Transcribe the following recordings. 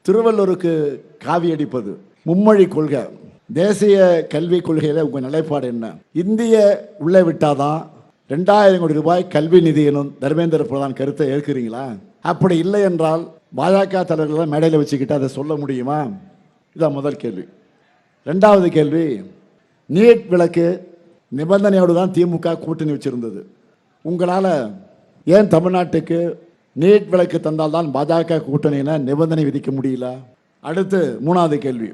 திருவள்ளுவருக்கு காவி அடிப்பது, மும்மொழி கொள்கை, தேசிய கல்விக் கொள்கையில் உங்கள் நிலைப்பாடு என்ன? இந்திய உள்ளே விட்டாதான் 2000 கோடி ரூபாய் கல்வி நிதி எனும் தர்மேந்திர பிரதான் கருத்தை ஏற்கிறீங்களா? அப்படி இல்லை என்றால் பாஜக தலைவர்களை மேடையில் வச்சுக்கிட்டு அதை சொல்ல முடியுமா? இதான் முதல் கேள்வி. ரெண்டாவது கேள்வி, நீட் விலக்கு நிபந்தனையோடு தான் திமுக கூட்டணி வச்சிருந்தது. உங்களால் ஏன் தமிழ்நாட்டுக்கு நீட் விலக்கு தந்தால்தான் பாஜக கூட்டணியின நிபந்தனை விதிக்க முடியல? அடுத்து மூணாவது கேள்வி,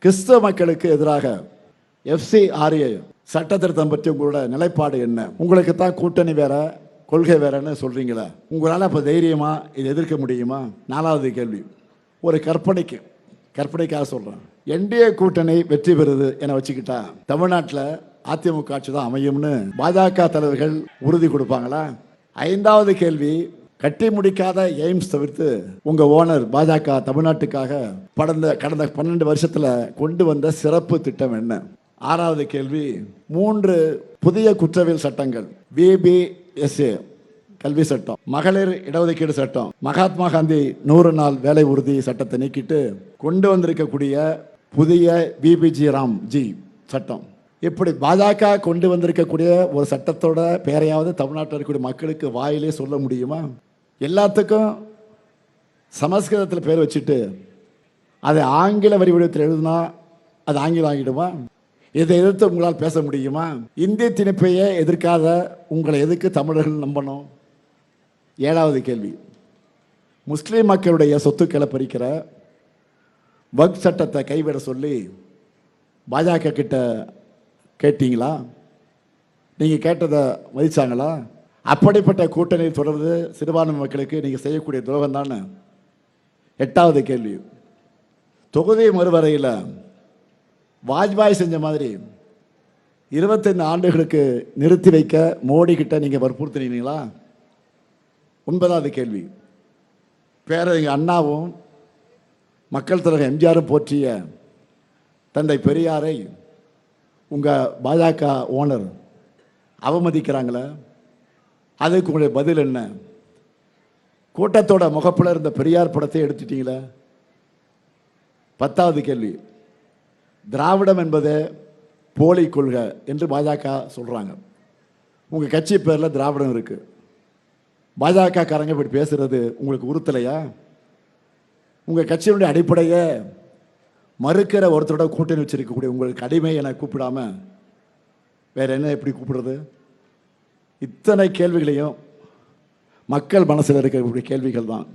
கிறிஸ்தவ மக்களுக்கு எதிராக FCRA சட்ட திருத்தம் பற்றி உங்களோட நிலைப்பாடு என்ன? உங்களுக்கு தான் கூட்டணி வேற கொள்கை வேறன்னு சொல்றீங்களா? உங்களால் அப்போ தைரியமா இதை எதிர்க்க முடியுமா? நாலாவது கேள்வி, ஒரு கற்பனைக்காக சொல்கிறேன், NDA கூட்டணி வெற்றி பெறுது என வச்சுக்கிட்டா தமிழ்நாட்டில் அதிமுக ஆட்சி தான் அமையும்னு பாஜக தலைவர்கள் உறுதி கொடுப்பாங்களா? ஐந்தாவது கேள்வி, கட்டி முடிக்காத எய்ம்ஸ் தவிர்த்து உங்க ஓனர் பாஜக தமிழ்நாட்டுக்காக கடந்த 12 வருஷத்துல கொண்டு வந்த சிறப்பு திட்டம் என்ன? ஆறாவது கேள்வி, 3 புதிய குற்றவியல் சட்டங்கள், BBSA கல்வி சட்டம், மகளிர் இடஒதுக்கீடு சட்டம், மகாத்மா காந்தி 100 நாள் வேலை உறுதி சட்டத்தை நீக்கிட்டு கொண்டு வந்திருக்கக்கூடிய புதிய BBG ராம்ஜி சட்டம், இப்படி பாஜக கொண்டு வந்திருக்கக்கூடிய ஒரு சட்டத்தோட பேரையாவது தமிழ்நாட்டில் இருக்கக்கூடிய மக்களுக்கு வாயிலே சொல்ல முடியுமா? எல்லாத்துக்கும் சமஸ்கிருதத்தில் பேர் வச்சுட்டு அதை ஆங்கில வரி வடிவத்தில் எழுதுனா அது ஆங்கிலம் ஆகிடுமா? இதை எதிர்த்து உங்களால் பேச முடியுமா? இந்திய திணிப்பையே எதிர்க்காத உங்களை எதுக்கு தமிழர்கள் நம்பணும்? ஏழாவது கேள்வி, முஸ்லீம் மக்களுடைய சொத்துக்களை பறிக்கிற வக்ஃப் சட்டத்தை கைவிட சொல்லி பாஜக கிட்ட கேட்டீங்களா? நீங்கள் கேட்டதை மதிச்சாங்களா? அப்படிப்பட்ட கூட்டணி தொடர்ந்து சிறுபான்மை மக்களுக்கு நீங்கள் செய்யக்கூடிய துரோகம் தானே. எட்டாவது கேள்வி, தொகுதி மறுவரையில் வாஜ்பாய் செஞ்ச மாதிரி 25 ஆண்டுகளுக்கு நிறுத்தி வைக்க மோடி கிட்ட நீங்கள் வற்புறுத்தினீங்களா? ஒன்பதாவது கேள்வி, பேரறிஞர் அண்ணாவும் மக்கள் தலைவர் எம்ஜிஆரும் போற்றிய தந்தை பெரியாரை உங்கள் பாஜக ஓனர் அவமதிக்கிறாங்களே, அதுக்கு உங்களுடைய பதில் என்ன? கூட்டத்தோட முகப்பில் இருந்த பெரியார் படத்தை எடுத்துட்டீங்களே. 10வது கேள்வி, திராவிடம் என்பது போலி கொள்கை என்று பாஜக சொல்கிறாங்க. உங்கள் கட்சி பேரில் திராவிடம் இருக்குது. பாஜக காரங்க இப்படி பேசுறது உங்களுக்கு உறுத்தலையா? உங்கள் கட்சியினுடைய அடிப்படையை மறுக்கிற ஒருத்தரோட கூட்டணி வச்சிருக்கக்கூடிய உங்களுக்கு அடிமை என கூப்பிடாம வேற என்ன எப்படி கூப்பிடுறது? இத்தனை கேள்விகளையும் மக்கள் மனசில் இருக்கக்கூடிய கேள்விகள் தான்.